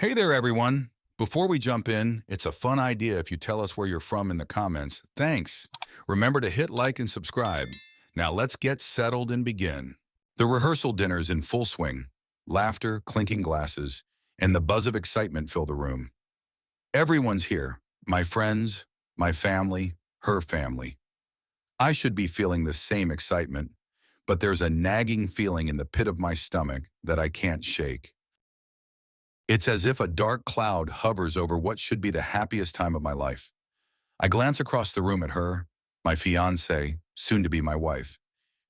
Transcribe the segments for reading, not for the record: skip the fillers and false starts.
Hey there, everyone. Before we jump in, it's a fun idea if you tell us where you're from in the comments. Thanks. Remember to hit like and subscribe. Now let's get settled and begin. The rehearsal dinner's in full swing. Laughter, clinking glasses, and the buzz of excitement fill the room. Everyone's here. My friends, my family, her family. I should be feeling the same excitement, but there's a nagging feeling in the pit of my stomach that I can't shake. It's as if a dark cloud hovers over what should be the happiest time of my life. I glance across the room at her, my fiancée, soon to be my wife.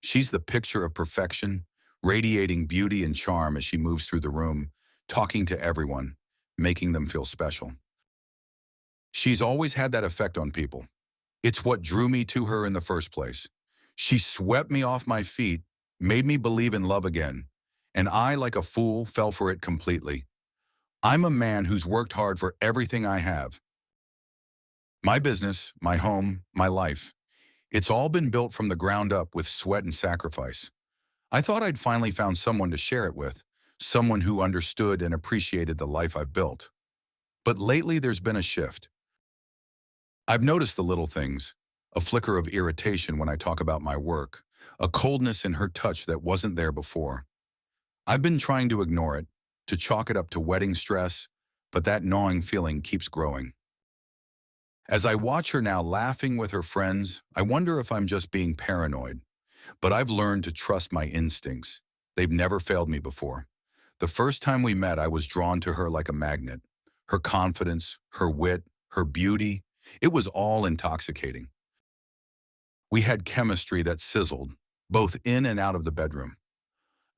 She's the picture of perfection, radiating beauty and charm as she moves through the room, talking to everyone, making them feel special. She's always had that effect on people. It's what drew me to her in the first place. She swept me off my feet, made me believe in love again, and I, like a fool, fell for it completely. I'm a man who's worked hard for everything I have. My business, my home, my life. It's all been built from the ground up with sweat and sacrifice. I thought I'd finally found someone to share it with, someone who understood and appreciated the life I've built. But lately there's been a shift. I've noticed the little things, a flicker of irritation when I talk about my work, a coldness in her touch that wasn't there before. I've been trying to ignore it, to chalk it up to wedding stress, but that gnawing feeling keeps growing. As I watch her now laughing with her friends, I wonder if I'm just being paranoid. But I've learned to trust my instincts. They've never failed me before. The first time we met, I was drawn to her like a magnet. Her confidence, her wit, her beauty, it was all intoxicating. We had chemistry that sizzled, both in and out of the bedroom.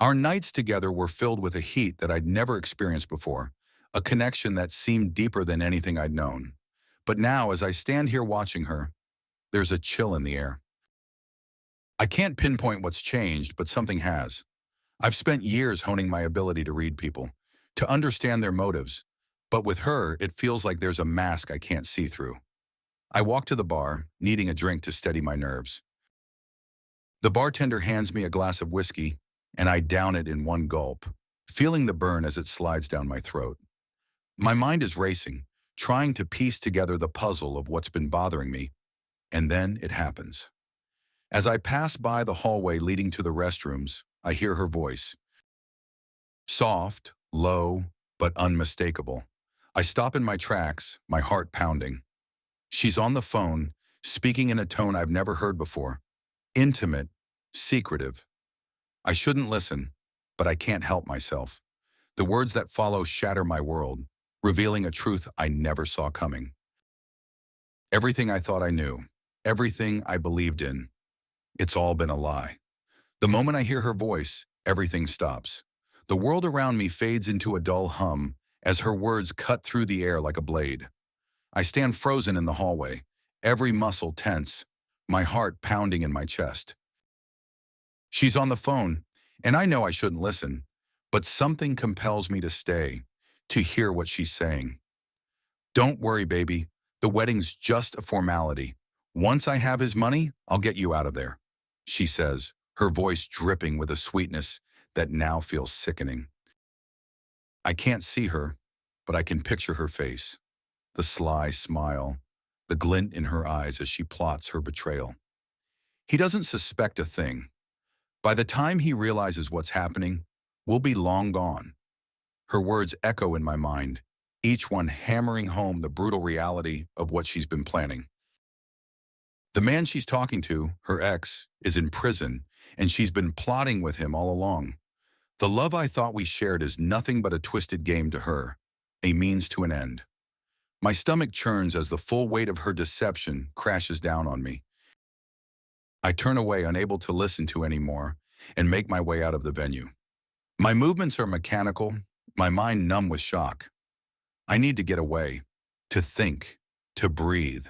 Our nights together were filled with a heat that I'd never experienced before, a connection that seemed deeper than anything I'd known. But now, as I stand here watching her, there's a chill in the air. I can't pinpoint what's changed, but something has. I've spent years honing my ability to read people, to understand their motives, but with her, it feels like there's a mask I can't see through. I walk to the bar, needing a drink to steady my nerves. The bartender hands me a glass of whiskey, and I down it in one gulp, feeling the burn as it slides down my throat. My mind is racing, trying to piece together the puzzle of what's been bothering me, and then it happens. As I pass by the hallway leading to the restrooms, I hear her voice. Soft, low, but unmistakable. I stop in my tracks, my heart pounding. She's on the phone, speaking in a tone I've never heard before. Intimate, secretive. I shouldn't listen, but I can't help myself. The words that follow shatter my world, revealing a truth I never saw coming. Everything I thought I knew, everything I believed in, it's all been a lie. The moment I hear her voice, everything stops. The world around me fades into a dull hum as her words cut through the air like a blade. I stand frozen in the hallway, every muscle tense, my heart pounding in my chest. She's on the phone, and I know I shouldn't listen, but something compels me to stay, to hear what she's saying. Don't worry, baby. The wedding's just a formality. Once I have his money, I'll get you out of there, she says, her voice dripping with a sweetness that now feels sickening. I can't see her, but I can picture her face, the sly smile, the glint in her eyes as she plots her betrayal. He doesn't suspect a thing. By the time he realizes what's happening, we'll be long gone. Her words echo in my mind, each one hammering home the brutal reality of what she's been planning. The man she's talking to, her ex, is in prison, and she's been plotting with him all along. The love I thought we shared is nothing but a twisted game to her, a means to an end. My stomach churns as the full weight of her deception crashes down on me. I turn away, unable to listen to any more, and make my way out of the venue. My movements are mechanical, my mind numb with shock. I need to get away, to think, to breathe.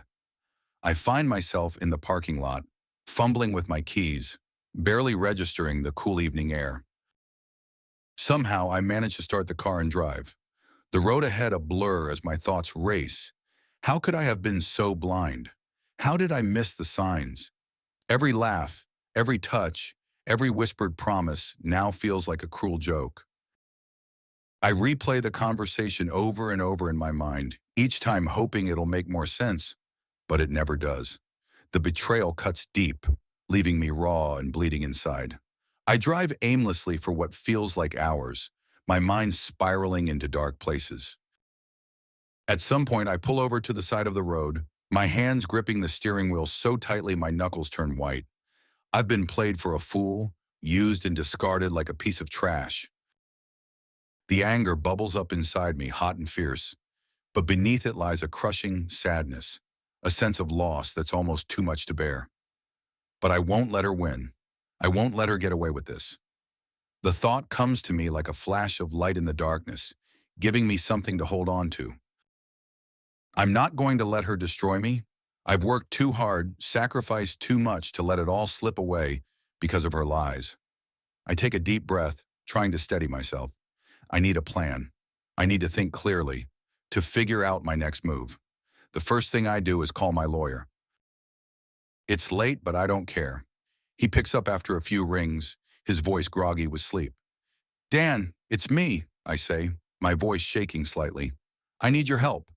I find myself in the parking lot, fumbling with my keys, barely registering the cool evening air. Somehow I manage to start the car and drive. The road ahead a blur as my thoughts race. How could I have been so blind? How did I miss the signs? Every laugh, every touch, every whispered promise now feels like a cruel joke. I replay the conversation over and over in my mind, each time hoping it'll make more sense, but it never does. The betrayal cuts deep, leaving me raw and bleeding inside. I drive aimlessly for what feels like hours, my mind spiraling into dark places. At some point, I pull over to the side of the road, my hands gripping the steering wheel so tightly my knuckles turn white. I've been played for a fool, used and discarded like a piece of trash. The anger bubbles up inside me, hot and fierce, but beneath it lies a crushing sadness, a sense of loss that's almost too much to bear. But I won't let her win. I won't let her get away with this. The thought comes to me like a flash of light in the darkness, giving me something to hold on to. I'm not going to let her destroy me. I've worked too hard, sacrificed too much to let it all slip away because of her lies. I take a deep breath, trying to steady myself. I need a plan. I need to think clearly, to figure out my next move. The first thing I do is call my lawyer. It's late, but I don't care. He picks up after a few rings, his voice groggy with sleep. Dan, it's me, I say, my voice shaking slightly. I need your help.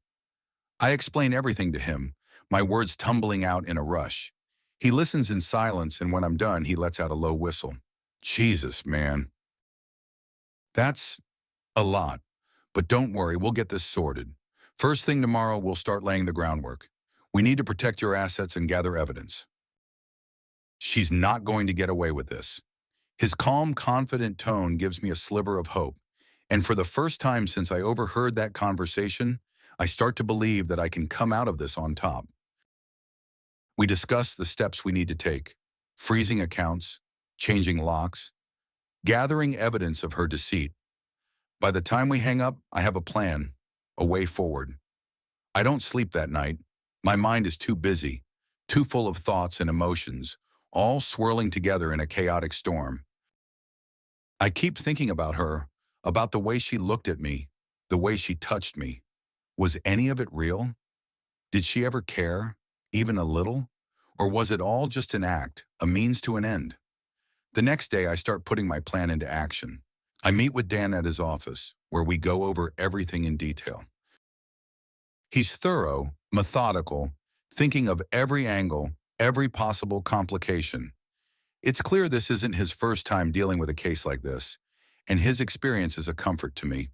I explain everything to him, my words tumbling out in a rush. He listens in silence, and when I'm done, he lets out a low whistle. Jesus, man. That's a lot, but don't worry, we'll get this sorted. First thing tomorrow, we'll start laying the groundwork. We need to protect your assets and gather evidence. She's not going to get away with this. His calm, confident tone gives me a sliver of hope, and for the first time since I overheard that conversation, I start to believe that I can come out of this on top. We discuss the steps we need to take: freezing accounts, changing locks, gathering evidence of her deceit. By the time we hang up, I have a plan, a way forward. I don't sleep that night. My mind is too busy, too full of thoughts and emotions, all swirling together in a chaotic storm. I keep thinking about her, about the way she looked at me, the way she touched me. Was any of it real? Did she ever care, even a little? Or was it all just an act, a means to an end? The next day, I start putting my plan into action. I meet with Dan at his office, where we go over everything in detail. He's thorough, methodical, thinking of every angle, every possible complication. It's clear this isn't his first time dealing with a case like this, and his experience is a comfort to me.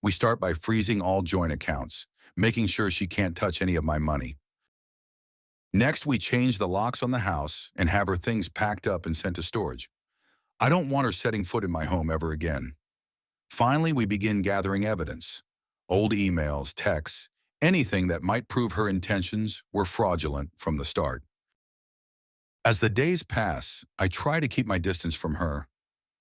We start by freezing all joint accounts, making sure she can't touch any of my money. Next, we change the locks on the house and have her things packed up and sent to storage. I don't want her setting foot in my home ever again. Finally, we begin gathering evidence: old emails, texts, anything that might prove her intentions were fraudulent from the start. As the days pass, I try to keep my distance from her.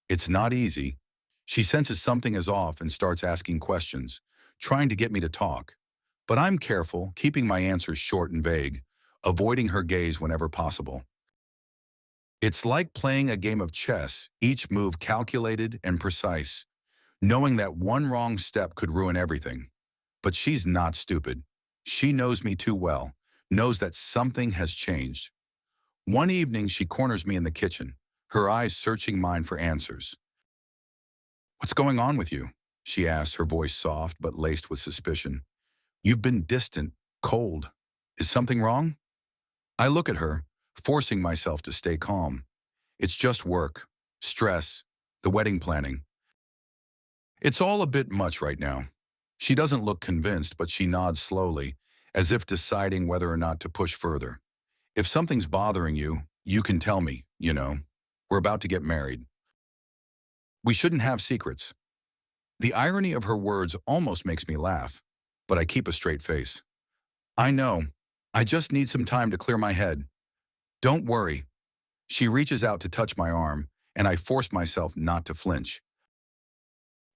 It's not easy. She senses something is off and starts asking questions, trying to get me to talk. But I'm careful, keeping my answers short and vague, avoiding her gaze whenever possible. It's like playing a game of chess, each move calculated and precise, knowing that one wrong step could ruin everything. But she's not stupid. She knows me too well, knows that something has changed. One evening, she corners me in the kitchen, her eyes searching mine for answers. "What's going on with you?" she asks, her voice soft but laced with suspicion. "You've been distant, cold. Is something wrong?" I look at her, forcing myself to stay calm. It's just work, stress, the wedding planning. It's all a bit much right now. She doesn't look convinced, but she nods slowly, as if deciding whether or not to push further. "If something's bothering you, you can tell me, you know. We're about to get married. We shouldn't have secrets." The irony of her words almost makes me laugh, but I keep a straight face. "I know. I just need some time to clear my head. Don't worry." She reaches out to touch my arm, and I force myself not to flinch.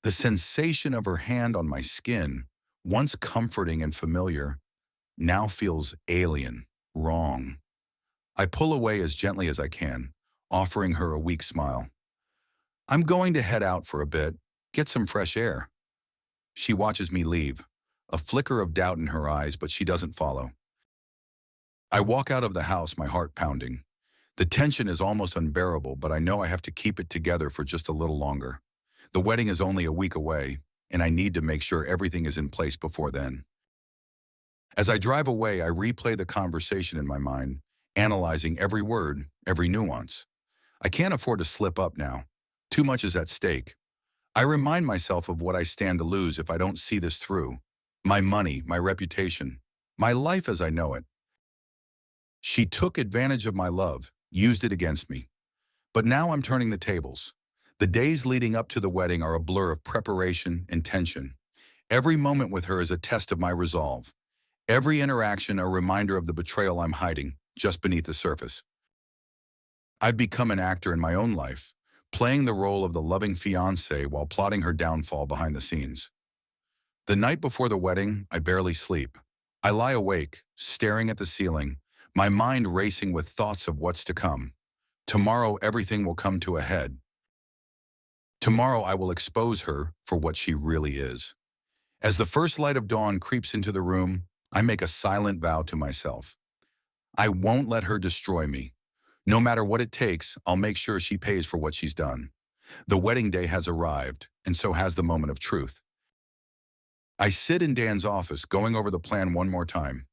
The sensation of her hand on my skin, once comforting and familiar, now feels alien, wrong. I pull away as gently as I can, offering her a weak smile. "I'm going to head out for a bit, get some fresh air." She watches me leave, a flicker of doubt in her eyes, but she doesn't follow. I walk out of the house, my heart pounding. The tension is almost unbearable, but I know I have to keep it together for just a little longer. The wedding is only a week away, and I need to make sure everything is in place before then. As I drive away, I replay the conversation in my mind, analyzing every word, every nuance. I can't afford to slip up now. Too much is at stake. I remind myself of what I stand to lose if I don't see this through. My money, my reputation, my life as I know it. She took advantage of my love, used it against me. But now I'm turning the tables. The days leading up to the wedding are a blur of preparation and tension. Every moment with her is a test of my resolve. Every interaction a reminder of the betrayal I'm hiding, just beneath the surface. I've become an actor in my own life, playing the role of the loving fiancé while plotting her downfall behind the scenes. The night before the wedding, I barely sleep. I lie awake, staring at the ceiling, my mind racing with thoughts of what's to come. Tomorrow, everything will come to a head. Tomorrow, I will expose her for what she really is. As the first light of dawn creeps into the room, I make a silent vow to myself. I won't let her destroy me. No matter what it takes, I'll make sure she pays for what she's done. The wedding day has arrived, and so has the moment of truth. I sit in Dan's office, going over the plan one more time.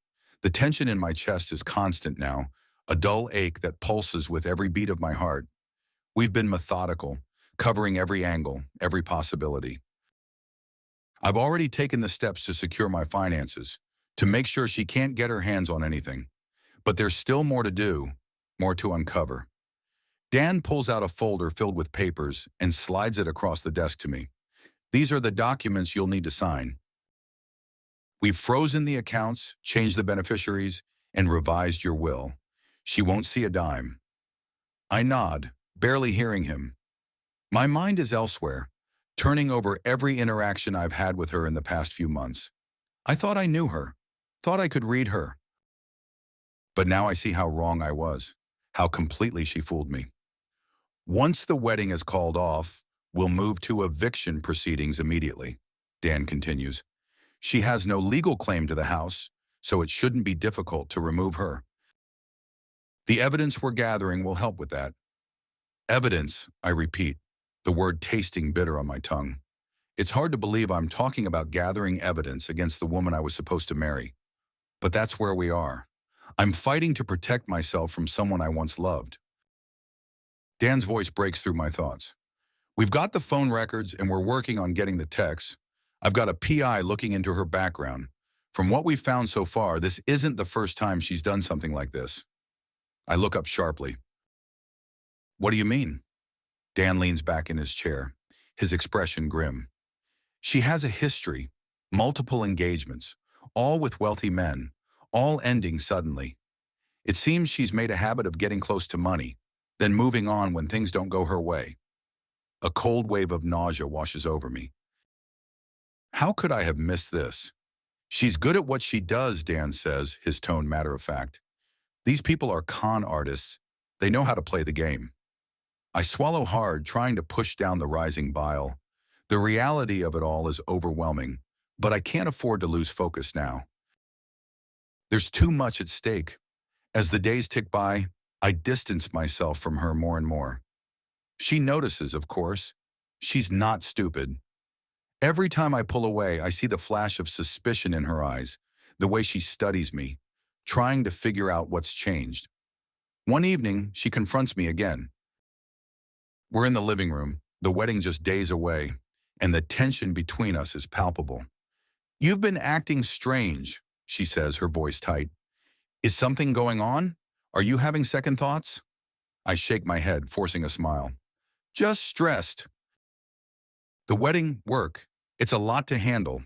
The tension in my chest is constant now, a dull ache that pulses with every beat of my heart. We've been methodical, covering every angle, every possibility. I've already taken the steps to secure my finances, to make sure she can't get her hands on anything. But there's still more to do, more to uncover. Dan pulls out a folder filled with papers and slides it across the desk to me. These are the documents you'll need to sign. We've frozen the accounts, changed the beneficiaries, and revised your will. She won't see a dime. I nod, barely hearing him. My mind is elsewhere, turning over every interaction I've had with her in the past few months. I thought I knew her, thought I could read her. But now I see how wrong I was, how completely she fooled me. Once the wedding is called off, we'll move to eviction proceedings immediately, Dan continues. She has no legal claim to the house, so it shouldn't be difficult to remove her. The evidence we're gathering will help with that. Evidence, I repeat, the word tasting bitter on my tongue. It's hard to believe I'm talking about gathering evidence against the woman I was supposed to marry. But that's where we are. I'm fighting to protect myself from someone I once loved. Dan's voice breaks through my thoughts. We've got the phone records and we're working on getting the texts. I've got a PI looking into her background. From what we've found so far, this isn't the first time she's done something like this. I look up sharply. What do you mean? Dan leans back in his chair, his expression grim. She has a history, multiple engagements, all with wealthy men, all ending suddenly. It seems she's made a habit of getting close to money, then moving on when things don't go her way. A cold wave of nausea washes over me. How could I have missed this? She's good at what she does, Dan says, his tone matter-of-fact. These people are con artists. They know how to play the game. I swallow hard, trying to push down the rising bile. The reality of it all is overwhelming, but I can't afford to lose focus now. There's too much at stake. As the days tick by, I distance myself from her more and more. She notices, of course. She's not stupid. Every time I pull away, I see the flash of suspicion in her eyes, the way she studies me, trying to figure out what's changed. One evening, she confronts me again. We're in the living room, the wedding just days away, and the tension between us is palpable. You've been acting strange, she says, her voice tight. Is something going on? Are you having second thoughts? I shake my head, forcing a smile. Just stressed. The wedding, work, it's a lot to handle.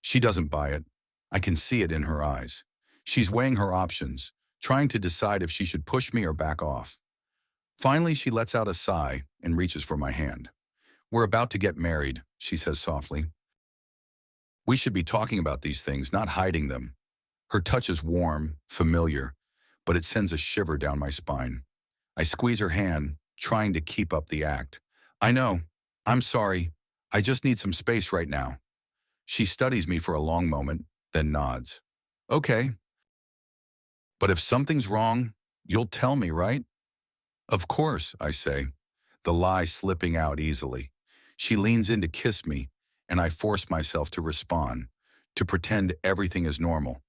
She doesn't buy it. I can see it in her eyes. She's weighing her options, trying to decide if she should push me or back off. Finally, she lets out a sigh and reaches for my hand. We're about to get married, she says softly. We should be talking about these things, not hiding them. Her touch is warm, familiar, but it sends a shiver down my spine. I squeeze her hand, trying to keep up the act. I know. I'm sorry. I just need some space right now. She studies me for a long moment, then nods. Okay. But if something's wrong, you'll tell me, right? Of course, I say, the lie slipping out easily. She leans in to kiss me, and I force myself to respond, to pretend everything is normal.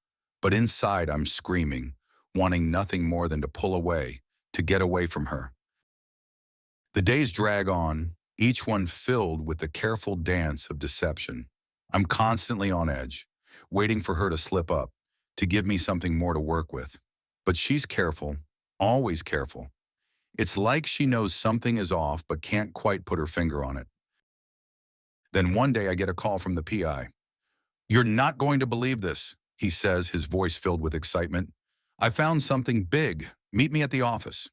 But inside, I'm screaming, wanting nothing more than to pull away, to get away from her. The days drag on, each one filled with the careful dance of deception. I'm constantly on edge, waiting for her to slip up, to give me something more to work with. But she's careful, always careful. It's like she knows something is off but can't quite put her finger on it. Then one day I get a call from the PI. "You're not going to believe this," he says, his voice filled with excitement. "I found something big. Meet me at the office."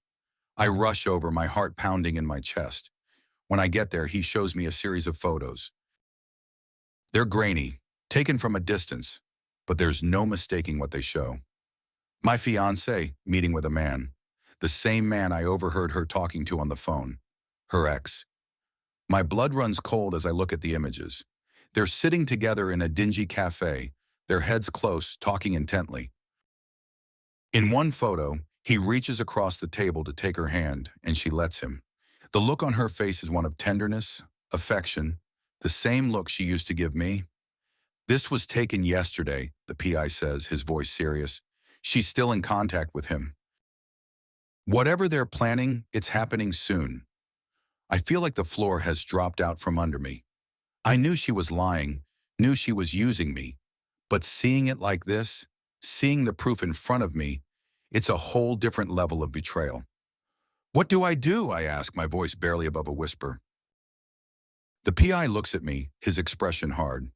I rush over, my heart pounding in my chest. When I get there, he shows me a series of photos. They're grainy, taken from a distance, but there's no mistaking what they show. My fiancée meeting with a man, the same man I overheard her talking to on the phone, her ex. My blood runs cold as I look at the images. They're sitting together in a dingy cafe, their heads close, talking intently. In one photo, he reaches across the table to take her hand, and she lets him. The look on her face is one of tenderness, affection, the same look she used to give me. "This was taken yesterday," the PI says, his voice serious. "She's still in contact with him. Whatever they're planning, it's happening soon." I feel like the floor has dropped out from under me. I knew she was lying, knew she was using me, but seeing it like this, seeing the proof in front of me, it's a whole different level of betrayal. "What do?" I ask, my voice barely above a whisper. The PI looks at me, his expression hard.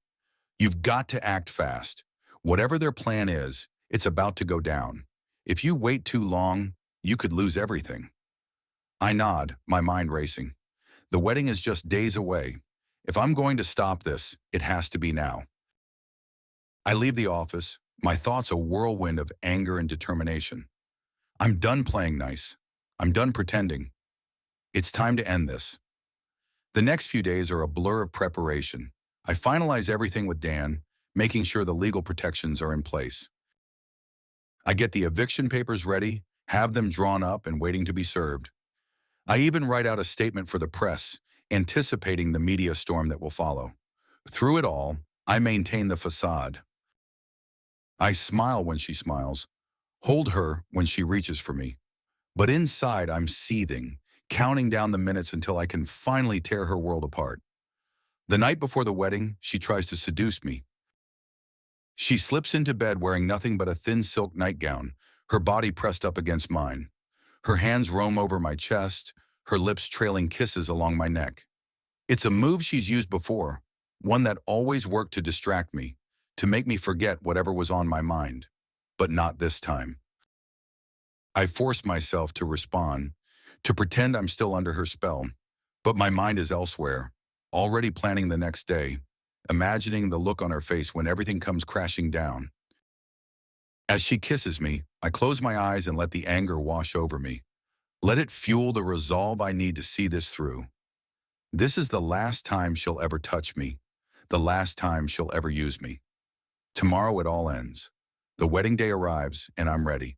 "You've got to act fast. Whatever their plan is, it's about to go down. If you wait too long, you could lose everything." I nod, my mind racing. The wedding is just days away. If I'm going to stop this, it has to be now. I leave the office, my thoughts a whirlwind of anger and determination. I'm done playing nice. I'm done pretending. It's time to end this. The next few days are a blur of preparation. I finalize everything with Dan, making sure the legal protections are in place. I get the eviction papers ready, have them drawn up and waiting to be served. I even write out a statement for the press, anticipating the media storm that will follow. Through it all, I maintain the facade. I smile when she smiles, hold her when she reaches for me. But inside, I'm seething, counting down the minutes until I can finally tear her world apart. The night before the wedding, she tries to seduce me. She slips into bed wearing nothing but a thin silk nightgown, her body pressed up against mine. Her hands roam over my chest, her lips trailing kisses along my neck. It's a move she's used before, one that always worked to distract me, to make me forget whatever was on my mind. But not this time. I force myself to respond, to pretend I'm still under her spell, but my mind is elsewhere, already planning the next day, imagining the look on her face when everything comes crashing down. As she kisses me, I close my eyes and let the anger wash over me. Let it fuel the resolve I need to see this through. This is the last time she'll ever touch me, the last time she'll ever use me. Tomorrow it all ends. The wedding day arrives, and I'm ready.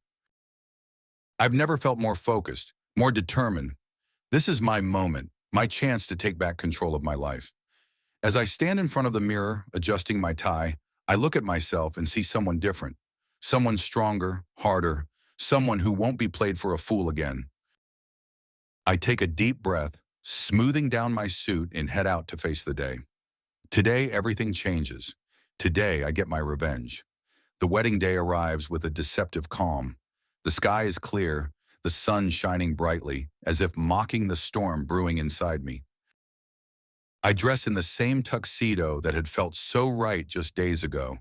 I've never felt more focused, more determined. This is my moment, my chance to take back control of my life. As I stand in front of the mirror, adjusting my tie, I look at myself and see someone different. Someone stronger, harder, someone who won't be played for a fool again. I take a deep breath, smoothing down my suit and head out to face the day. Today, everything changes. Today, I get my revenge. The wedding day arrives with a deceptive calm. The sky is clear, the sun shining brightly, as if mocking the storm brewing inside me. I dress in the same tuxedo that had felt so right just days ago,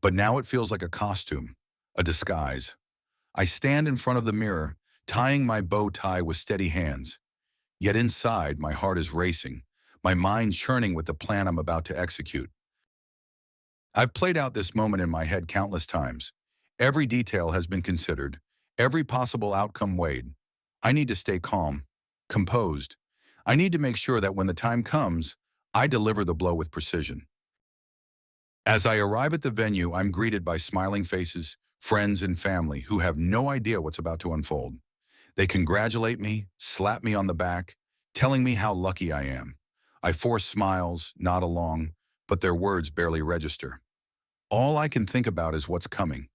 but now it feels like a costume, a disguise. I stand in front of the mirror, tying my bow tie with steady hands. Yet inside, my heart is racing, my mind churning with the plan I'm about to execute. I've played out this moment in my head countless times. Every detail has been considered, every possible outcome weighed. I need to stay calm, composed. I need to make sure that when the time comes, I deliver the blow with precision. As I arrive at the venue, I'm greeted by smiling faces, friends and family who have no idea what's about to unfold. They congratulate me, slap me on the back, telling me how lucky I am. I force smiles, nod along, but their words barely register. All I can think about is what's coming.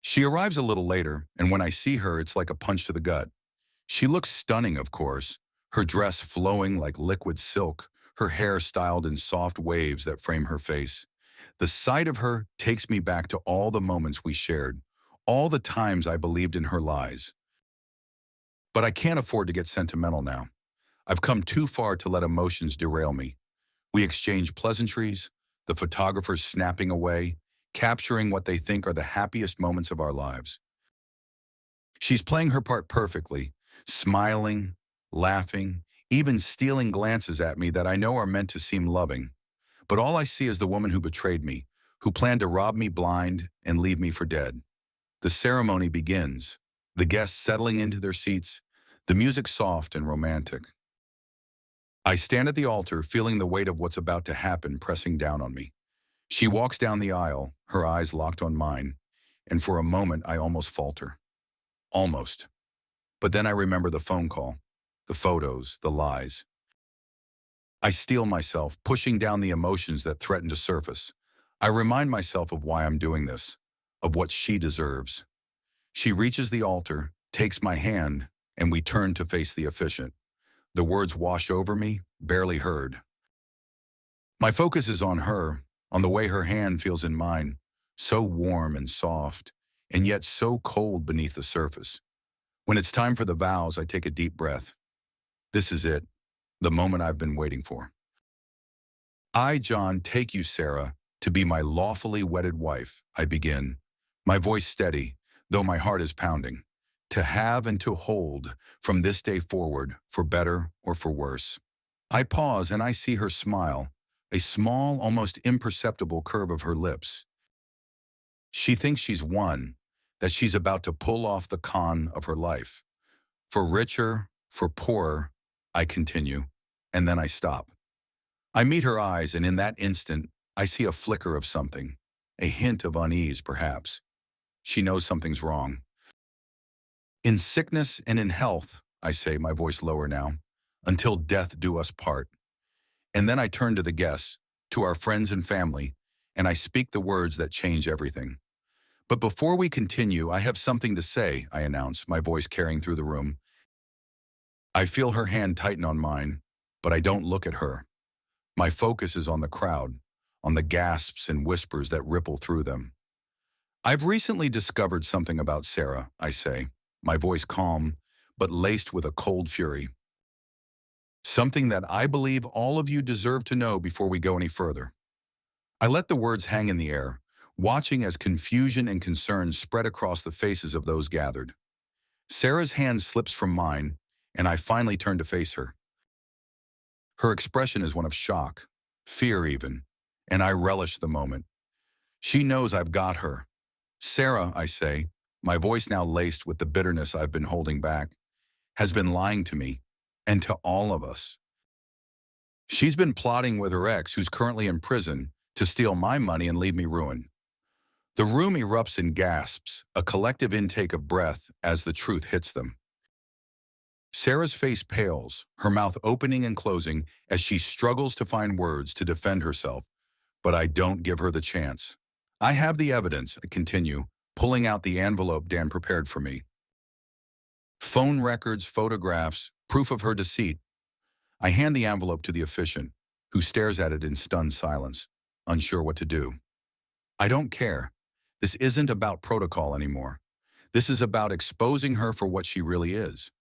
She arrives a little later, and when I see her, it's like a punch to the gut. She looks stunning, of course, her dress flowing like liquid silk, her hair styled in soft waves that frame her face. The sight of her takes me back to all the moments we shared, all the times I believed in her lies. But I can't afford to get sentimental now. I've come too far to let emotions derail me. We exchange pleasantries, the photographers snapping away, capturing what they think are the happiest moments of our lives. She's playing her part perfectly, smiling, laughing, even stealing glances at me that I know are meant to seem loving. But all I see is the woman who betrayed me, who planned to rob me blind and leave me for dead. The ceremony begins, the guests settling into their seats, the music soft and romantic. I stand at the altar, feeling the weight of what's about to happen pressing down on me. She walks down the aisle, her eyes locked on mine, and for a moment I almost falter. Almost. But then I remember the phone call, the photos, the lies. I steel myself, pushing down the emotions that threaten to surface. I remind myself of why I'm doing this, of what she deserves. She reaches the altar, takes my hand, and we turn to face the officiant. The words wash over me, barely heard. My focus is on her, on the way her hand feels in mine, so warm and soft, and yet so cold beneath the surface. When it's time for the vows, I take a deep breath. This is it, the moment I've been waiting for. I, John, take you, Sarah, to be my lawfully wedded wife, I begin, my voice steady, though my heart is pounding, to have and to hold from this day forward, for better or for worse. I pause and I see her smile, a small, almost imperceptible curve of her lips. She thinks she's won, that she's about to pull off the con of her life. For richer, for poorer, I continue, and then I stop. I meet her eyes, and in that instant, I see a flicker of something, a hint of unease, perhaps. She knows something's wrong. In sickness and in health, I say, my voice lower now, until death do us part. And then I turn to the guests, to our friends and family, and I speak the words that change everything. But before we continue, I have something to say, I announce, my voice carrying through the room. I feel her hand tighten on mine, but I don't look at her. My focus is on the crowd, on the gasps and whispers that ripple through them. I've recently discovered something about Sarah, I say, my voice calm, but laced with a cold fury. Something that I believe all of you deserve to know before we go any further. I let the words hang in the air, watching as confusion and concern spread across the faces of those gathered. Sarah's hand slips from mine, and I finally turn to face her. Her expression is one of shock, fear even, and I relish the moment. She knows I've got her. Sarah, I say, my voice now laced with the bitterness I've been holding back, has been lying to me, and to all of us. She's been plotting with her ex, who's currently in prison, to steal my money and leave me ruined. The room erupts in gasps, a collective intake of breath as the truth hits them. Sarah's face pales, her mouth opening and closing as she struggles to find words to defend herself, but I don't give her the chance. I have the evidence, I continue, pulling out the envelope Dan prepared for me. Phone records, photographs, proof of her deceit. I hand the envelope to the officiant, who stares at it in stunned silence, unsure what to do. I don't care. This isn't about protocol anymore. This is about exposing her for what she really is.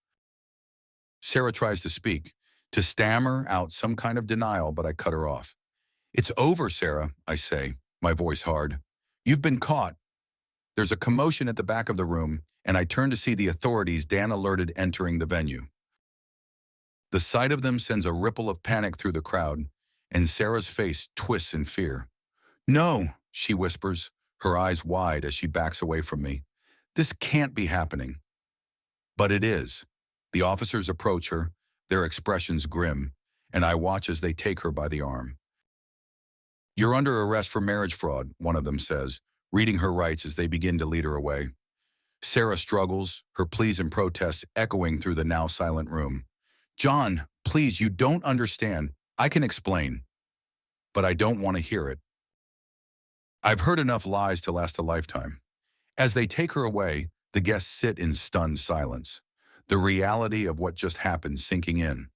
Sarah tries to speak, to stammer out some kind of denial, but I cut her off. It's over, Sarah, I say, my voice hard. You've been caught. There's a commotion at the back of the room, and I turn to see the authorities Dan alerted entering the venue. The sight of them sends a ripple of panic through the crowd, and Sarah's face twists in fear. No, she whispers, her eyes wide as she backs away from me. This can't be happening. But it is. The officers approach her, their expressions grim, and I watch as they take her by the arm. You're under arrest for marriage fraud, one of them says, reading her rights as they begin to lead her away. Sarah struggles, her pleas and protests echoing through the now silent room. John, please, you don't understand. I can explain. but I don't want to hear it. I've heard enough lies to last a lifetime. As they take her away, the guests sit in stunned silence, the reality of what just happened sinking in.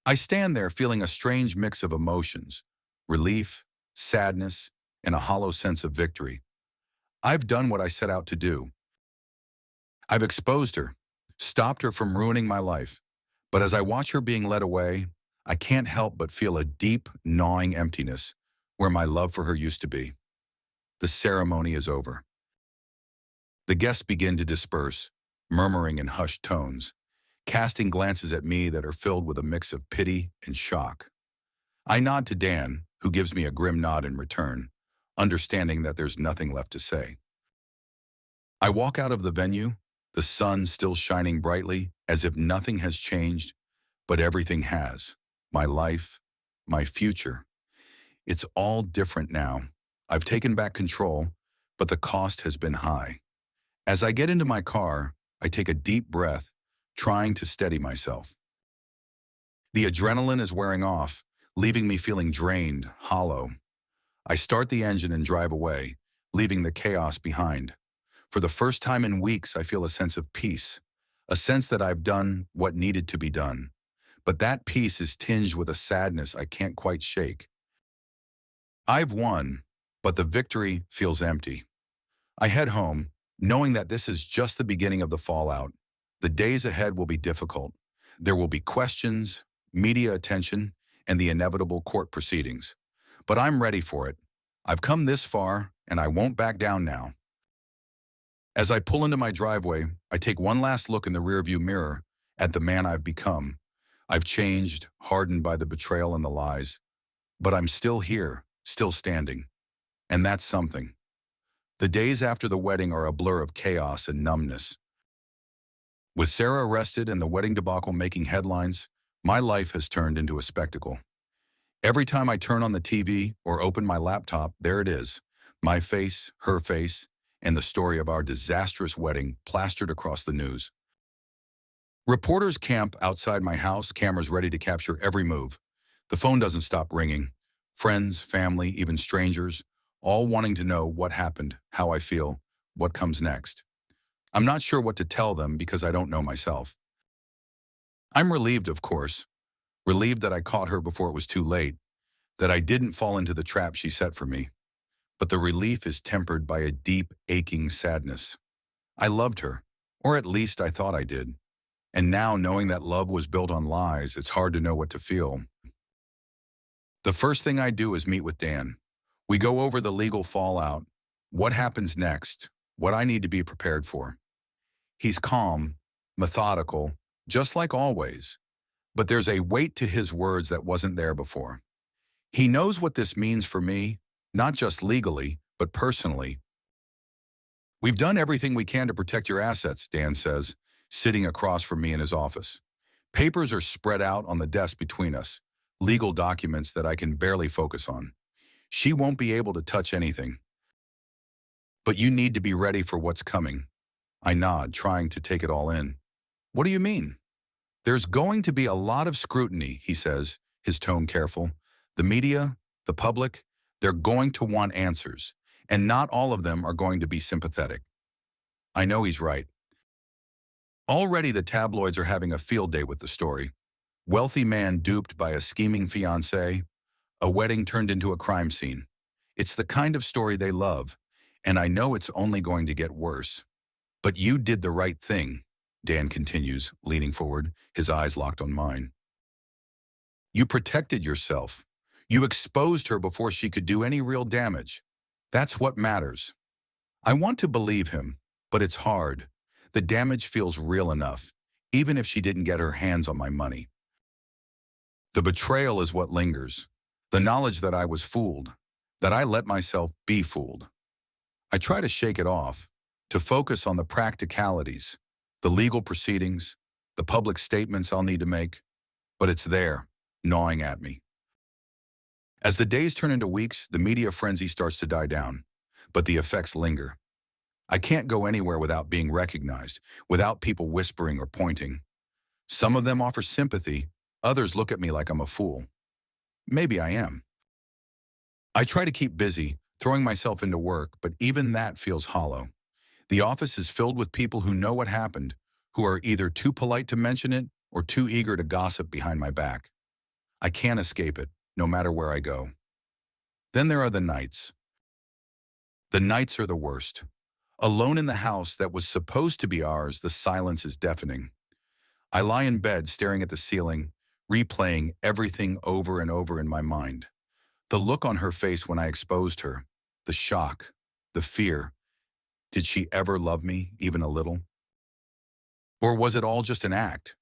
I stand there feeling a strange mix of emotions, relief, sadness, and a hollow sense of victory. I've done what I set out to do. I've exposed her, stopped her from ruining my life. But as I watch her being led away, I can't help but feel a deep, gnawing emptiness where my love for her used to be. The ceremony is over. The guests begin to disperse, murmuring in hushed tones, casting glances at me that are filled with a mix of pity and shock. I nod to Dan, who gives me a grim nod in return, understanding that there's nothing left to say. I walk out of the venue, the sun still shining brightly, as if nothing has changed, but everything has. My life, my future. It's all different now. I've taken back control, but the cost has been high. As I get into my car, I take a deep breath, trying to steady myself. The adrenaline is wearing off, leaving me feeling drained, hollow. I start the engine and drive away, leaving the chaos behind. For the first time in weeks, I feel a sense of peace, a sense that I've done what needed to be done. But that peace is tinged with a sadness I can't quite shake. I've won, but the victory feels empty. I head home, knowing that this is just the beginning of the fallout. The days ahead will be difficult. There will be questions, media attention, and the inevitable court proceedings. But I'm ready for it. I've come this far, and I won't back down now. As I pull into my driveway, I take one last look in the rearview mirror at the man I've become. I've changed, hardened by the betrayal and the lies. But I'm still here, still standing. And that's something. The days after the wedding are a blur of chaos and numbness. With Sarah arrested and the wedding debacle making headlines, my life has turned into a spectacle. Every time I turn on the TV or open my laptop, there it is. My face, her face, and the story of our disastrous wedding plastered across the news. Reporters camp outside my house, cameras ready to capture every move. The phone doesn't stop ringing. Friends, family, even strangers, all wanting to know what happened, how I feel, what comes next. I'm not sure what to tell them because I don't know myself. I'm relieved, of course. Relieved that I caught her before it was too late, that I didn't fall into the trap she set for me. But the relief is tempered by a deep, aching sadness. I loved her, or at least I thought I did. And now, knowing that love was built on lies, it's hard to know what to feel. The first thing I do is meet with Dan. We go over the legal fallout, what happens next, what I need to be prepared for. He's calm, methodical, just like always. But there's a weight to his words that wasn't there before. He knows what this means for me, not just legally, but personally. We've done everything we can to protect your assets, Dan says, sitting across from me in his office. Papers are spread out on the desk between us, legal documents that I can barely focus on. She won't be able to touch anything. But you need to be ready for what's coming. I nod, trying to take it all in. What do you mean? There's going to be a lot of scrutiny, he says, his tone careful. The media, the public, they're going to want answers, and not all of them are going to be sympathetic. I know he's right. Already the tabloids are having a field day with the story. Wealthy man duped by a scheming fiancée, a wedding turned into a crime scene. It's the kind of story they love, and I know it's only going to get worse. But you did the right thing, Dan continues, leaning forward, his eyes locked on mine. You protected yourself. You exposed her before she could do any real damage. That's what matters. I want to believe him, but it's hard. The damage feels real enough, even if she didn't get her hands on my money. The betrayal is what lingers. The knowledge that I was fooled, that I let myself be fooled. I try to shake it off, to focus on the practicalities, the legal proceedings, the public statements I'll need to make, but it's there, gnawing at me. As the days turn into weeks, the media frenzy starts to die down, but the effects linger. I can't go anywhere without being recognized, without people whispering or pointing. Some of them offer sympathy, others look at me like I'm a fool. Maybe I am. I try to keep busy, throwing myself into work, but even that feels hollow. The office is filled with people who know what happened, who are either too polite to mention it or too eager to gossip behind my back. I can't escape it, no matter where I go. Then there are the nights. The nights are the worst. Alone in the house that was supposed to be ours, the silence is deafening. I lie in bed staring at the ceiling, replaying everything over and over in my mind. The look on her face when I exposed her, the shock, the fear. Did she ever love me, even a little? Or was it all just an act?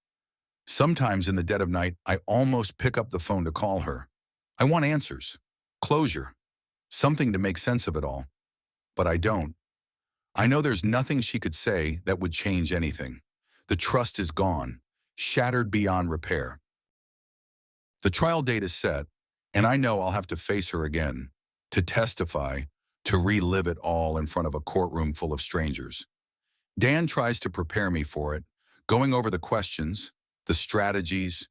Sometimes in the dead of night, I almost pick up the phone to call her. I want answers, closure, something to make sense of it all. But I don't. I know there's nothing she could say that would change anything. The trust is gone, shattered beyond repair. The trial date is set, and I know I'll have to face her again, to testify, to relive it all in front of a courtroom full of strangers. Dan tries to prepare me for it, going over the questions, the strategies,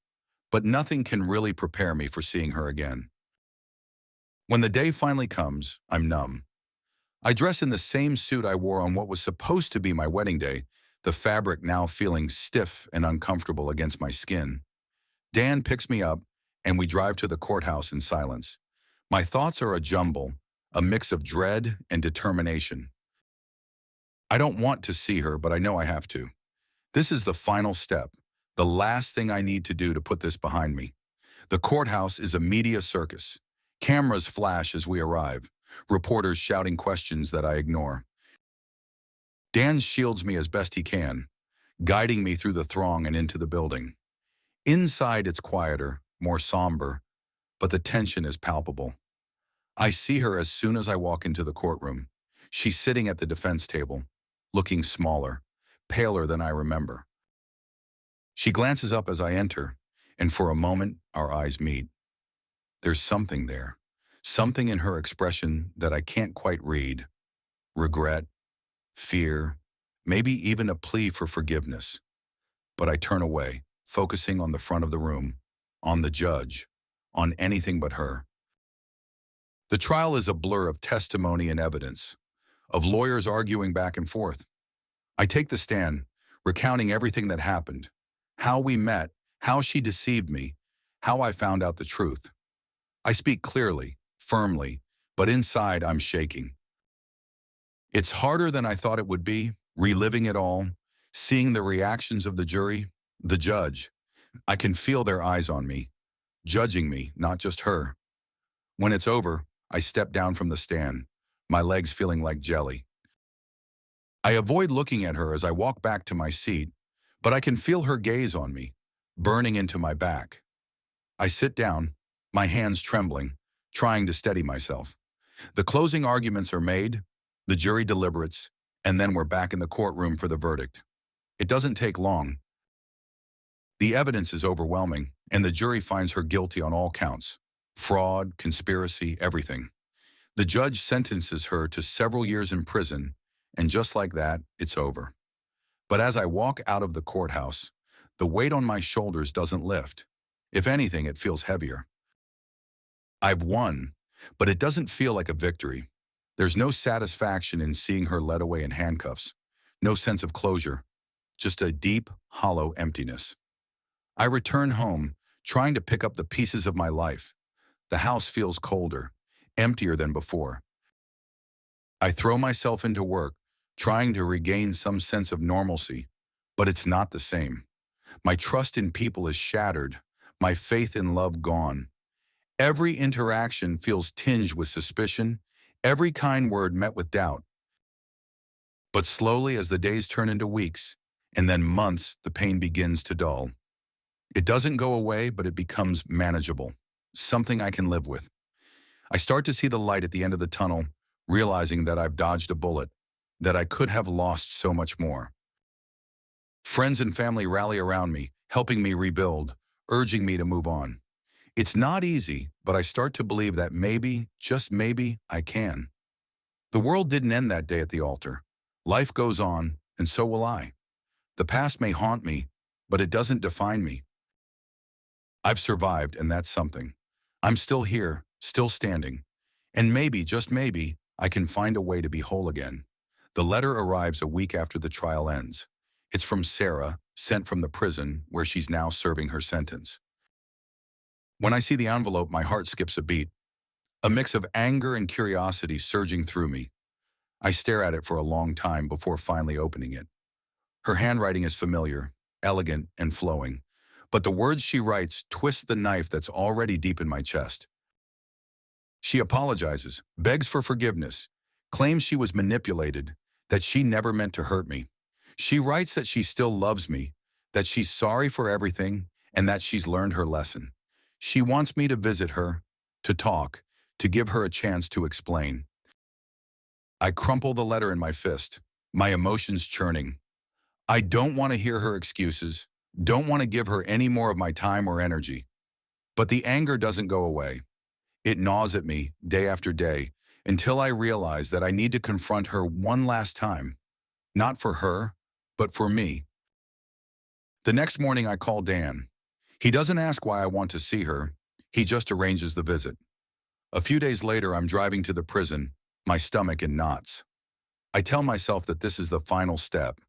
but nothing can really prepare me for seeing her again. When the day finally comes, I'm numb. I dress in the same suit I wore on what was supposed to be my wedding day, the fabric now feeling stiff and uncomfortable against my skin. Dan picks me up, and we drive to the courthouse in silence. My thoughts are a jumble, a mix of dread and determination. I don't want to see her, but I know I have to. This is the final step, the last thing I need to do to put this behind me. The courthouse is a media circus. Cameras flash as we arrive, reporters shouting questions that I ignore. Dan shields me as best he can, guiding me through the throng and into the building. Inside it's quieter, more somber, but the tension is palpable. I see her as soon as I walk into the courtroom. She's sitting at the defense table, looking smaller, paler than I remember. She glances up as I enter, and for a moment our eyes meet. There's something there, something in her expression that I can't quite read. Regret, fear, maybe even a plea for forgiveness. But I turn away, focusing on the front of the room, on the judge, on anything but her. The trial is a blur of testimony and evidence, of lawyers arguing back and forth. I take the stand, recounting everything that happened, how we met, how she deceived me, how I found out the truth. I speak clearly, firmly, but inside I'm shaking. It's harder than I thought it would be, reliving it all, seeing the reactions of the jury, the judge. I can feel their eyes on me, judging me, not just her. When it's over, I step down from the stand, my legs feeling like jelly. I avoid looking at her as I walk back to my seat, but I can feel her gaze on me, burning into my back. I sit down, my hands trembling, trying to steady myself. The closing arguments are made, the jury deliberates, and then we're back in the courtroom for the verdict. It doesn't take long. The evidence is overwhelming, and the jury finds her guilty on all counts. Fraud, conspiracy, everything. The judge sentences her to several years in prison, and just like that, it's over. But as I walk out of the courthouse, the weight on my shoulders doesn't lift. If anything, it feels heavier. I've won, but it doesn't feel like a victory. There's no satisfaction in seeing her led away in handcuffs, no sense of closure, just a deep, hollow emptiness. I return home, trying to pick up the pieces of my life. The house feels colder, emptier than before. I throw myself into work, trying to regain some sense of normalcy, but it's not the same. My trust in people is shattered, my faith in love gone. Every interaction feels tinged with suspicion, every kind word met with doubt. But slowly, as the days turn into weeks, and then months, the pain begins to dull. It doesn't go away, but it becomes manageable, something I can live with. I start to see the light at the end of the tunnel, realizing that I've dodged a bullet, that I could have lost so much more. Friends and family rally around me, helping me rebuild, urging me to move on. It's not easy, but I start to believe that maybe, just maybe, I can. The world didn't end that day at the altar. Life goes on, and so will I. The past may haunt me, but it doesn't define me. I've survived, and that's something. I'm still here, still standing. And maybe, just maybe, I can find a way to be whole again. The letter arrives a week after the trial ends. It's from Sarah, sent from the prison where she's now serving her sentence. When I see the envelope, my heart skips a beat, a mix of anger and curiosity surging through me. I stare at it for a long time before finally opening it. Her handwriting is familiar, elegant, and flowing, but the words she writes twist the knife that's already deep in my chest. She apologizes, begs for forgiveness, claims she was manipulated, that she never meant to hurt me. She writes that she still loves me, that she's sorry for everything, and that she's learned her lesson. She wants me to visit her, to talk, to give her a chance to explain. I crumple the letter in my fist, my emotions churning. I don't want to hear her excuses, don't want to give her any more of my time or energy. But the anger doesn't go away. It gnaws at me day after day until I realize that I need to confront her one last time, not for her, but for me. The next morning I call Dan. He doesn't ask why I want to see her. He just arranges the visit. A few days later, I'm driving to the prison, my stomach in knots. I tell myself that this is the final step,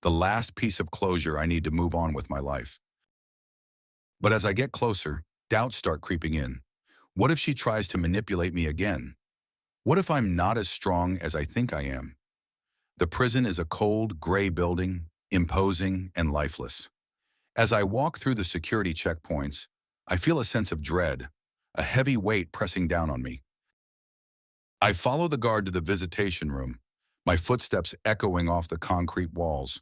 the last piece of closure I need to move on with my life. But as I get closer, doubts start creeping in. What if she tries to manipulate me again? What if I'm not as strong as I think I am? The prison is a cold, gray building, imposing and lifeless. As I walk through the security checkpoints, I feel a sense of dread, a heavy weight pressing down on me. I follow the guard to the visitation room, my footsteps echoing off the concrete walls.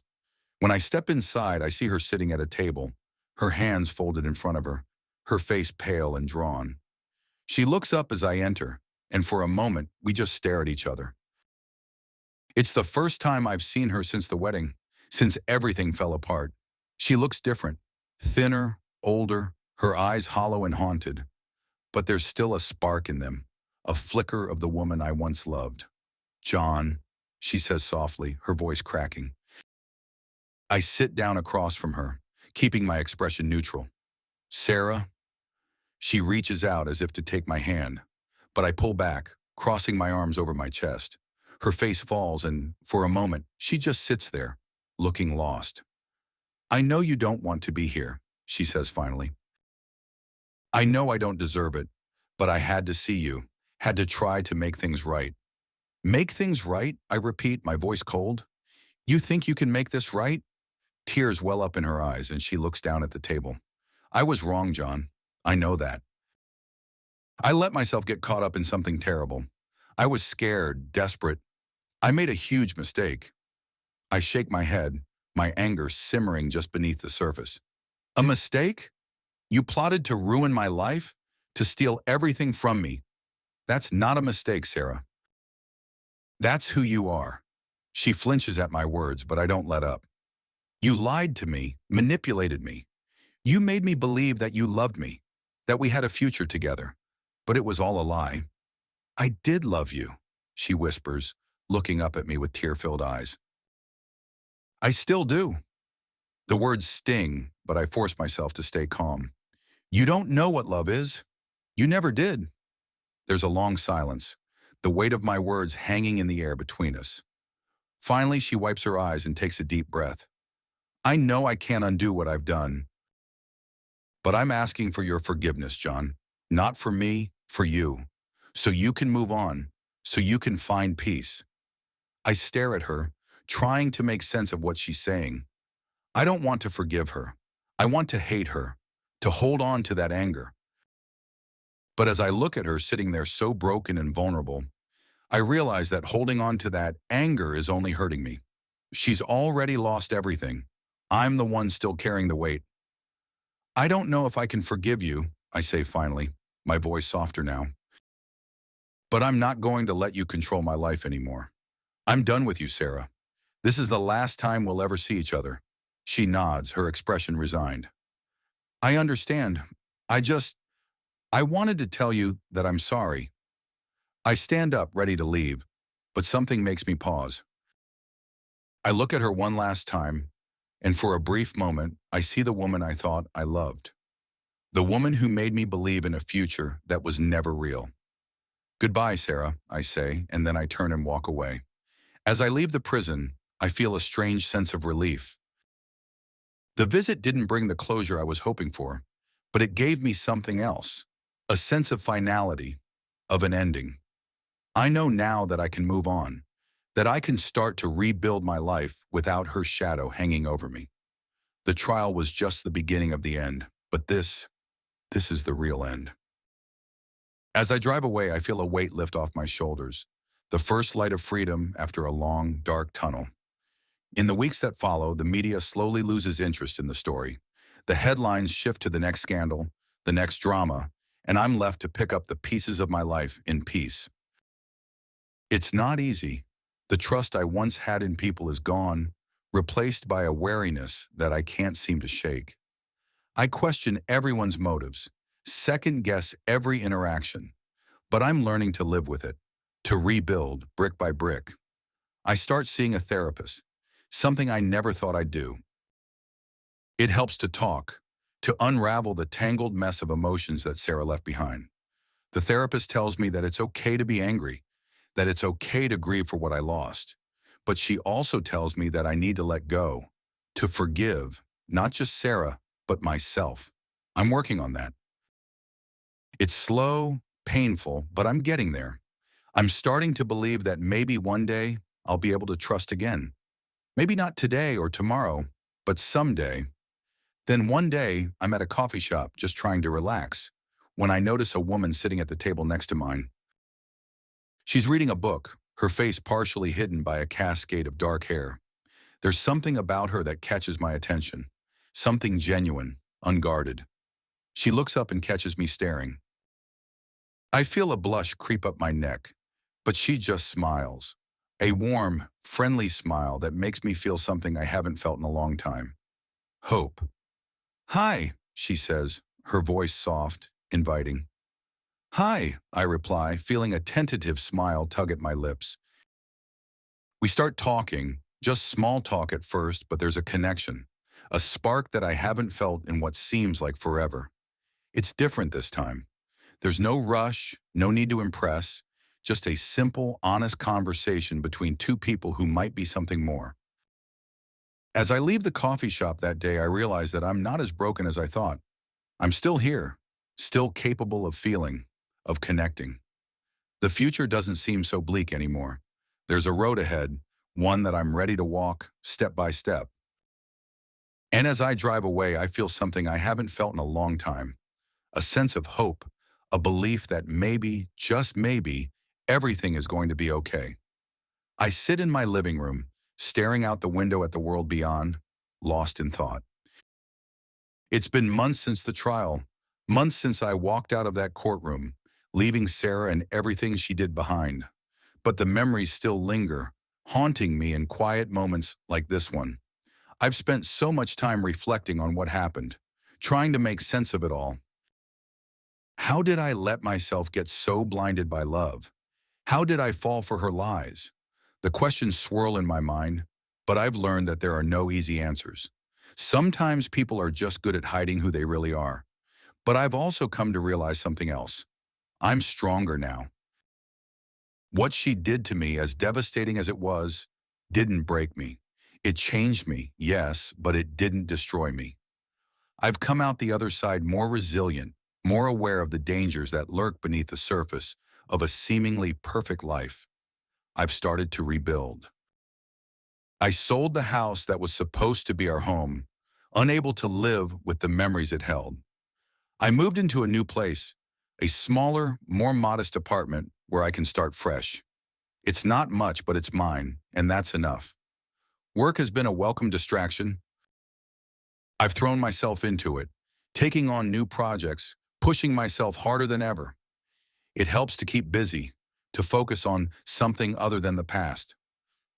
When I step inside, I see her sitting at a table, her hands folded in front of her, her face pale and drawn. She looks up as I enter, and for a moment, we just stare at each other. It's the first time I've seen her since the wedding, since everything fell apart. She looks different, thinner, older, her eyes hollow and haunted. But there's still a spark in them, a flicker of the woman I once loved. "John," she says softly, her voice cracking. I sit down across from her, keeping my expression neutral. "Sarah?" She reaches out as if to take my hand, but I pull back, crossing my arms over my chest. Her face falls and, for a moment, she just sits there, looking lost. "I know you don't want to be here," she says finally. "I know I don't deserve it, but I had to see you, had to try to make things right." "Make things right?" I repeat, my voice cold. "You think you can make this right?" Tears well up in her eyes and she looks down at the table. "I was wrong, John. I know that. I let myself get caught up in something terrible. I was scared, desperate. I made a huge mistake." I shake my head, my anger simmering just beneath the surface. "A mistake? You plotted to ruin my life? To steal everything from me? That's not a mistake, Sarah. That's who you are." She flinches at my words, but I don't let up. "You lied to me, manipulated me. You made me believe that you loved me, that we had a future together. But it was all a lie." "I did love you," she whispers, looking up at me with tear-filled eyes. "I still do." The words sting, but I force myself to stay calm. "You don't know what love is. You never did." There's a long silence, the weight of my words hanging in the air between us. Finally, she wipes her eyes and takes a deep breath. "I know I can't undo what I've done, but I'm asking for your forgiveness, John. Not for me, for you. So you can move on, so you can find peace." I stare at her, trying to make sense of what she's saying. I don't want to forgive her. I want to hate her, to hold on to that anger. But as I look at her sitting there so broken and vulnerable, I realize that holding on to that anger is only hurting me. She's already lost everything. I'm the one still carrying the weight. "I don't know if I can forgive you," I say finally, my voice softer now. "But I'm not going to let you control my life anymore. I'm done with you, Sarah. This is the last time we'll ever see each other." She nods, her expression resigned. "I understand. I wanted to tell you that I'm sorry." I stand up, ready to leave, but something makes me pause. I look at her one last time, and for a brief moment, I see the woman I thought I loved. The woman who made me believe in a future that was never real. Goodbye, Sarah, I say, and then I turn and walk away. As I leave the prison, I feel a strange sense of relief. The visit didn't bring the closure I was hoping for, but it gave me something else, a sense of finality, of an ending. I know now that I can move on, that I can start to rebuild my life without her shadow hanging over me. The trial was just the beginning of the end, but this is the real end. As I drive away, I feel a weight lift off my shoulders, the first light of freedom after a long, dark tunnel. In the weeks that follow, the media slowly loses interest in the story. The headlines shift to the next scandal, the next drama, and I'm left to pick up the pieces of my life in peace. It's not easy. The trust I once had in people is gone, replaced by a wariness that I can't seem to shake. I question everyone's motives, second guess every interaction, but I'm learning to live with it, to rebuild brick by brick. I start seeing a therapist, something I never thought I'd do. It helps to talk, to unravel the tangled mess of emotions that Sarah left behind. The therapist tells me that it's okay to be angry, that it's okay to grieve for what I lost. But she also tells me that I need to let go, to forgive, not just Sarah, but myself. I'm working on that. It's slow, painful, but I'm getting there. I'm starting to believe that maybe one day I'll be able to trust again. Maybe not today or tomorrow, but someday. Then one day, I'm at a coffee shop just trying to relax, when I notice a woman sitting at the table next to mine. She's reading a book, her face partially hidden by a cascade of dark hair. There's something about her that catches my attention, something genuine, unguarded. She looks up and catches me staring. I feel a blush creep up my neck, but she just smiles. A warm, friendly smile that makes me feel something I haven't felt in a long time. Hope. "Hi," she says, her voice soft, inviting. "Hi," I reply, feeling a tentative smile tug at my lips. We start talking, just small talk at first, but there's a connection, a spark that I haven't felt in what seems like forever. It's different this time. There's no rush, no need to impress, just a simple, honest conversation between two people who might be something more. As I leave the coffee shop that day, I realize that I'm not as broken as I thought. I'm still here, still capable of feeling, of connecting. The future doesn't seem so bleak anymore. There's a road ahead, one that I'm ready to walk step by step. And as I drive away, I feel something I haven't felt in a long time, a sense of hope, a belief that maybe, just maybe, everything is going to be okay. I sit in my living room, staring out the window at the world beyond, lost in thought. It's been months since the trial, months since I walked out of that courtroom, leaving Sarah and everything she did behind. But the memories still linger, haunting me in quiet moments like this one. I've spent so much time reflecting on what happened, trying to make sense of it all. How did I let myself get so blinded by love? How did I fall for her lies? The questions swirl in my mind, but I've learned that there are no easy answers. Sometimes people are just good at hiding who they really are. But I've also come to realize something else. I'm stronger now. What she did to me, as devastating as it was, didn't break me. It changed me, yes, but it didn't destroy me. I've come out the other side more resilient, more aware of the dangers that lurk beneath the surface of a seemingly perfect life. I've started to rebuild. I sold the house that was supposed to be our home, unable to live with the memories it held. I moved into a new place, a smaller, more modest apartment where I can start fresh. It's not much, but it's mine, and that's enough. Work has been a welcome distraction. I've thrown myself into it, taking on new projects, pushing myself harder than ever. It helps to keep busy, to focus on something other than the past.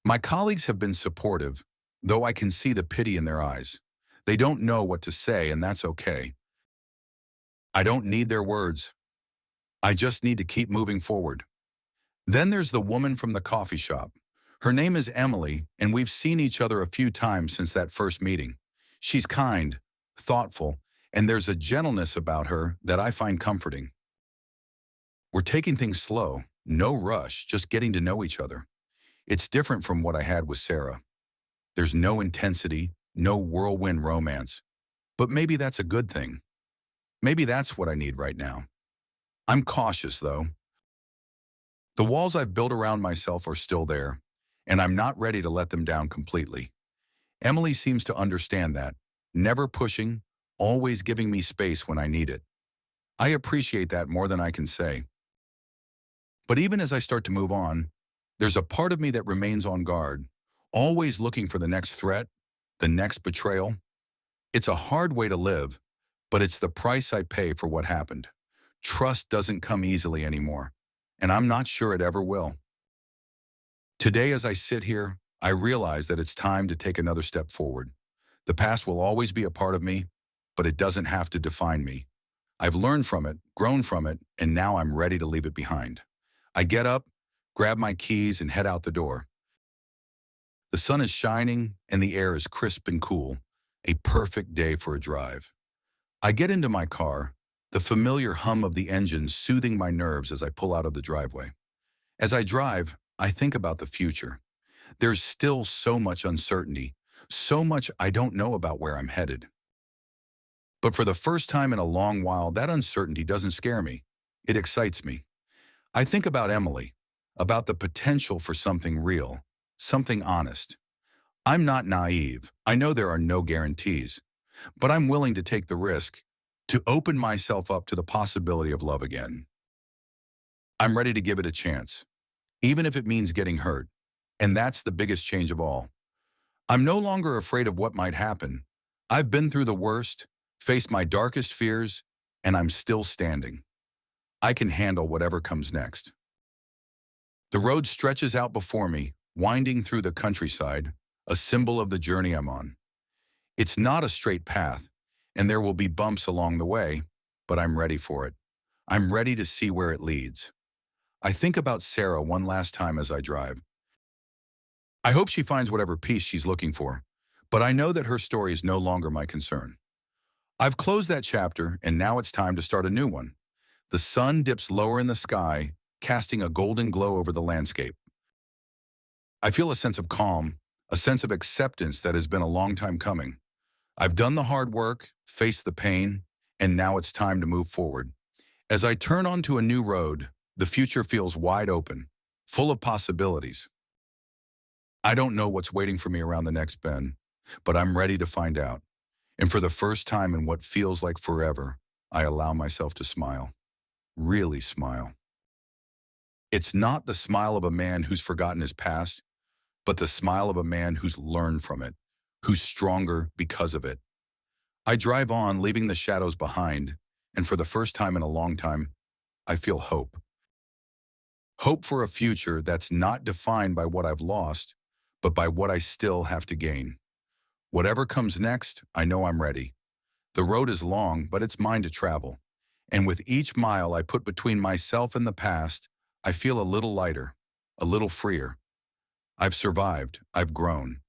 My colleagues have been supportive, though I can see the pity in their eyes. They don't know what to say, and that's okay. I don't need their words. I just need to keep moving forward. Then there's the woman from the coffee shop. Her name is Emily, and we've seen each other a few times since that first meeting. She's kind, thoughtful, and there's a gentleness about her that I find comforting. We're taking things slow, No rush, just getting to know each other. It's different from what I had with Sarah. There's no intensity, no whirlwind romance. But maybe that's a good thing. Maybe that's what I need right now. I'm cautious, though. The walls I've built around myself are still there, and I'm not ready to let them down completely. Emily seems to understand that, never pushing, always giving me space when I need it. I appreciate that more than I can say. But even as I start to move on, there's a part of me that remains on guard, always looking for the next threat, the next betrayal. It's a hard way to live, but it's the price I pay for what happened. Trust doesn't come easily anymore, and I'm not sure it ever will. Today, as I sit here, I realize that it's time to take another step forward. The past will always be a part of me, but it doesn't have to define me. I've learned from it, grown from it, and now I'm ready to leave it behind. I get up, grab my keys, and head out the door. The sun is shining, and the air is crisp and cool. A perfect day for a drive. I get into my car, the familiar hum of the engine soothing my nerves as I pull out of the driveway. As I drive, I think about the future. There's still so much uncertainty, so much I don't know about where I'm headed. But for the first time in a long while, that uncertainty doesn't scare me. It excites me. I think about Emily, about the potential for something real, something honest. I'm not naive. I know there are no guarantees, but I'm willing to take the risk, to open myself up to the possibility of love again. I'm ready to give it a chance, even if it means getting hurt. And that's the biggest change of all. I'm no longer afraid of what might happen. I've been through the worst, faced my darkest fears, and I'm still standing. I can handle whatever comes next. The road stretches out before me, winding through the countryside, a symbol of the journey I'm on. It's not a straight path, and there will be bumps along the way, but I'm ready for it. I'm ready to see where it leads. I think about Sarah one last time as I drive. I hope she finds whatever peace she's looking for, but I know that her story is no longer my concern. I've closed that chapter, and now it's time to start a new one. The sun dips lower in the sky, casting a golden glow over the landscape. I feel a sense of calm, a sense of acceptance that has been a long time coming. I've done the hard work, faced the pain, and now it's time to move forward. As I turn onto a new road, the future feels wide open, full of possibilities. I don't know what's waiting for me around the next bend, but I'm ready to find out. And for the first time in what feels like forever, I allow myself to smile. Really smile. It's not the smile of a man who's forgotten his past, but the smile of a man who's learned from it, who's stronger because of it. I drive on, leaving the shadows behind, and for the first time in a long time, I feel hope. Hope for a future that's not defined by what I've lost, but by what I still have to gain. Whatever comes next, I know I'm ready. The road is long, but it's mine to travel. And with each mile I put between myself and the past, I feel a little lighter, a little freer. I've survived, I've grown.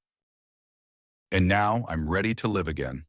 And now I'm ready to live again.